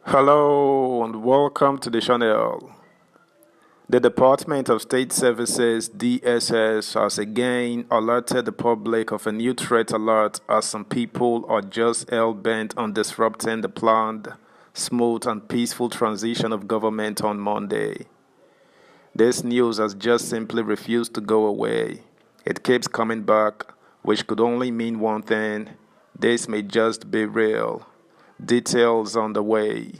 Hello and welcome to the channel. The Department of State Services DSS has again alerted the public of a new threat alert as some people are just hell-bent on disrupting the planned, smooth and peaceful transition of government on Monday. This news has just simply refused to go away. It keeps coming back, which could only mean one thing: this may just be real. Details on the way.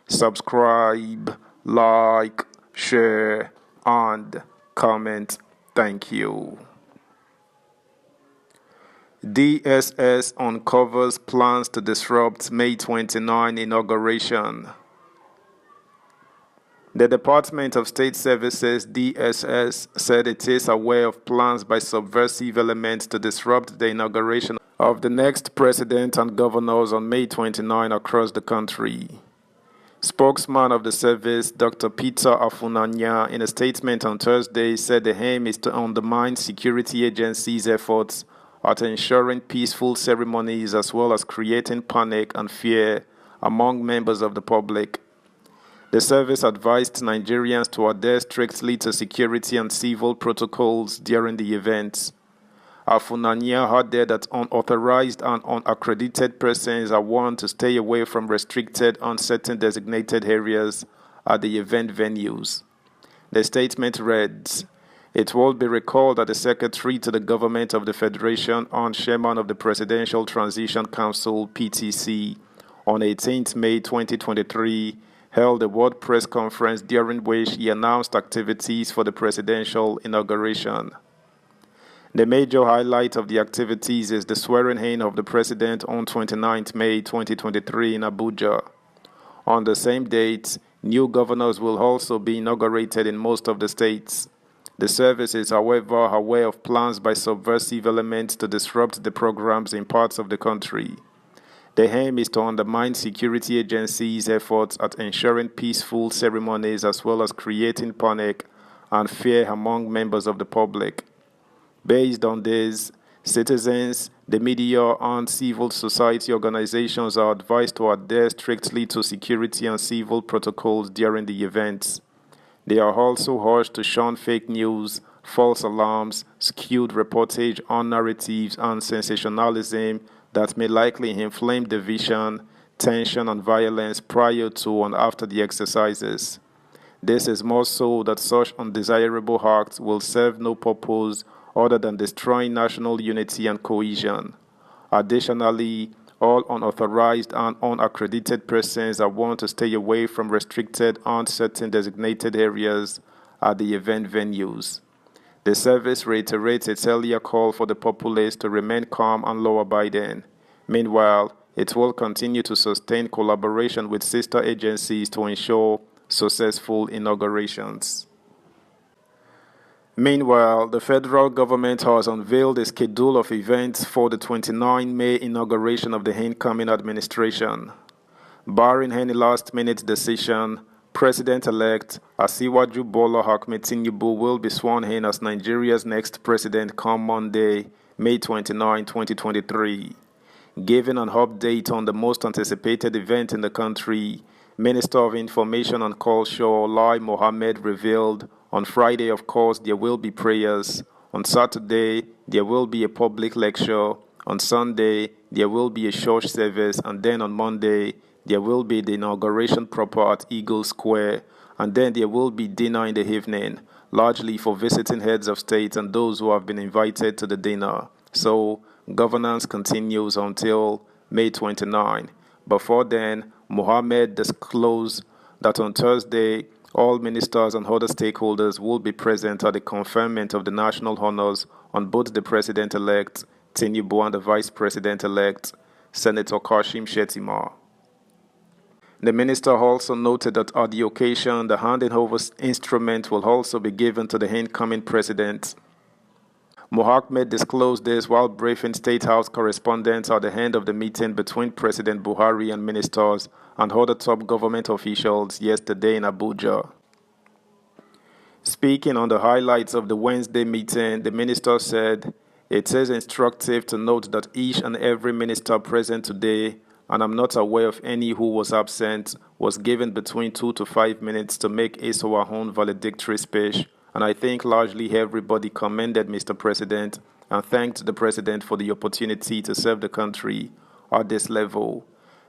Subscribe, like, share, and comment. Thank you. DSS uncovers plans to disrupt May 29 inauguration. The Department of State Services DSS said it is aware of plans by subversive elements to disrupt the inauguration of the next president and governors on May 29 across the country. Spokesman of the service, Dr. Peter Afunanya, in a statement on Thursday, said the aim is to undermine security agencies' efforts at ensuring peaceful ceremonies as well as creating panic and fear among members of the public. The service advised Nigerians to adhere strictly to security and civil protocols during the events. Afunanya added that unauthorized and unaccredited persons are warned to stay away from restricted and certain designated areas at the event venues. The statement reads, "It will be recalled that the Secretary to the Government of the Federation and Chairman of the Presidential Transition Council (PTC) on 18 May 2023 held a World Press Conference during which he announced activities for the presidential inauguration. The major highlight of the activities is the swearing-in of the president on 29 May 2023 in Abuja. On the same date, new governors will also be inaugurated in most of the states. The service is, however, aware of plans by subversive elements to disrupt the programs in parts of the country. The aim is to undermine security agencies' efforts at ensuring peaceful ceremonies as well as creating panic and fear among members of the public. Based on this, citizens, the media, and civil society organizations are advised to adhere strictly to security and civil protocols during the events. They are also urged to shun fake news, false alarms, skewed reportage on narratives, and sensationalism that may likely inflame division, tension, and violence prior to and after the exercises. This is more so that such undesirable acts will serve no purpose other than destroying national unity and cohesion. Additionally, all unauthorized and unaccredited persons are warned to stay away from restricted and certain designated areas at the event venues. The service reiterates its earlier call for the populace to remain calm and law-abiding. Meanwhile, it will continue to sustain collaboration with sister agencies to ensure successful inaugurations. Meanwhile, the federal government has unveiled a schedule of events for the 29 May inauguration of the incoming administration. Barring any last-minute decision, President-elect Asiwaju Bola Ahmed Tinubu will be sworn in as Nigeria's next president come Monday, May 29, 2023. Giving an update on the most anticipated event in the country, Minister of Information and Culture Lai Mohammed revealed on Friday, of course, there will be prayers. On Saturday, there will be a public lecture. On Sunday, there will be a church service. And then on Monday, there will be the inauguration proper at Eagle Square. And then there will be dinner in the evening, largely for visiting heads of state and those who have been invited to the dinner. So, governance continues until May 29. Before then, Mohammed disclosed that on Thursday, all ministers and other stakeholders will be present at the conferment of the national honors on both the president-elect, Tinubu, and the vice president-elect, Senator Kashim Shettima. The minister also noted that at the occasion, the handing over instrument will also be given to the incoming president. Mohammed disclosed this while briefing State House correspondents at the end of the meeting between President Buhari and ministers and other top government officials yesterday in Abuja. Speaking on the highlights of the Wednesday meeting, the minister said, "It is instructive to note that each and every minister present today and I'm not aware of any who was absent, was given between 2 to 5 minutes to make his or her own valedictory speech, and I think largely everybody commended Mr. President and thanked the President for the opportunity to serve the country at this level.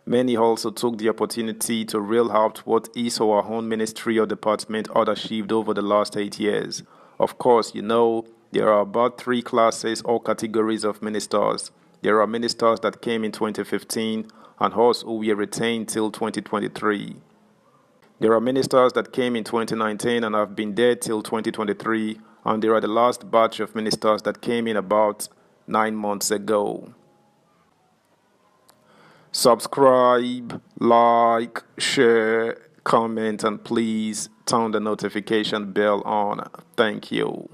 Many also took the opportunity to reel out what his or her own ministry or department had achieved over the last 8 years. Of course, there are about 3 classes or categories of ministers. There are ministers that came in 2015 and those who were retained till 2023. There are ministers that came in 2019 and have been there till 2023, and there are the last batch of ministers that came in about 9 months ago. Subscribe, like, share, comment, and please turn the notification bell on. Thank you.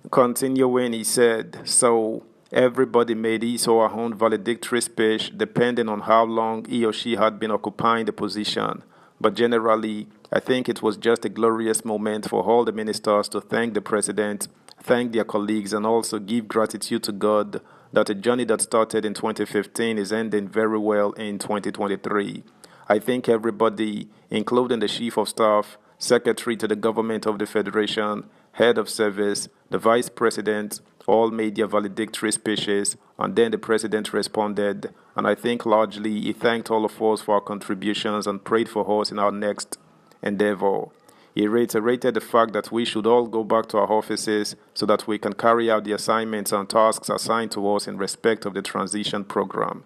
Continuing, he said, so everybody made his or her own valedictory speech depending on how long he or she had been occupying the position. But generally, I think it was just a glorious moment for all the ministers to thank the President, thank their colleagues, and also give gratitude to God that a journey that started in 2015 is ending very well in 2023. I think everybody, including the Chief of Staff, Secretary to the Government of the Federation, Head of Service, the Vice President, all made their valedictory speeches, and then the President responded, and I think largely he thanked all of us for our contributions and prayed for us in our next endeavor. He reiterated the fact that we should all go back to our offices so that we can carry out the assignments and tasks assigned to us in respect of the transition program.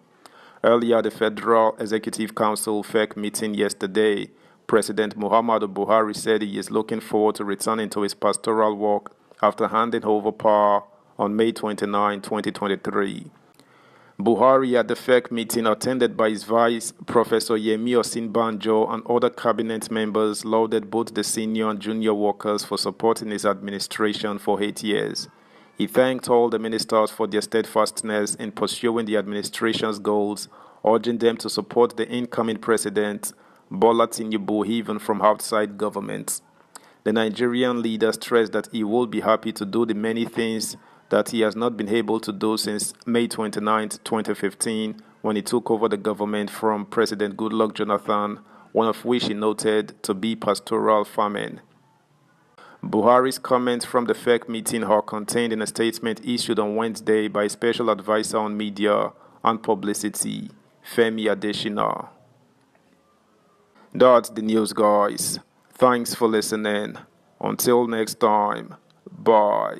Earlier, the Federal Executive Council FEC meeting yesterday, President Muhammadu Buhari said he is looking forward to returning to his pastoral work after handing over power on May 29, 2023. Buhari at the FEC meeting, attended by his vice, Professor Yemi Osinbanjo, and other cabinet members, lauded both the senior and junior workers for supporting his administration for 8 years. He thanked all the ministers for their steadfastness in pursuing the administration's goals, urging them to support the incoming president, Bola Tinubu, even from outside government. The Nigerian leader stressed that he will be happy to do the many things that he has not been able to do since May 29, 2015, when he took over the government from President Goodluck Jonathan, one of which he noted to be pastoral farming. Buhari's comments from the FEC meeting are contained in a statement issued on Wednesday by Special Advisor on Media and Publicity, Femi Adesina. That's the news, guys. Thanks for listening. Until next time, bye.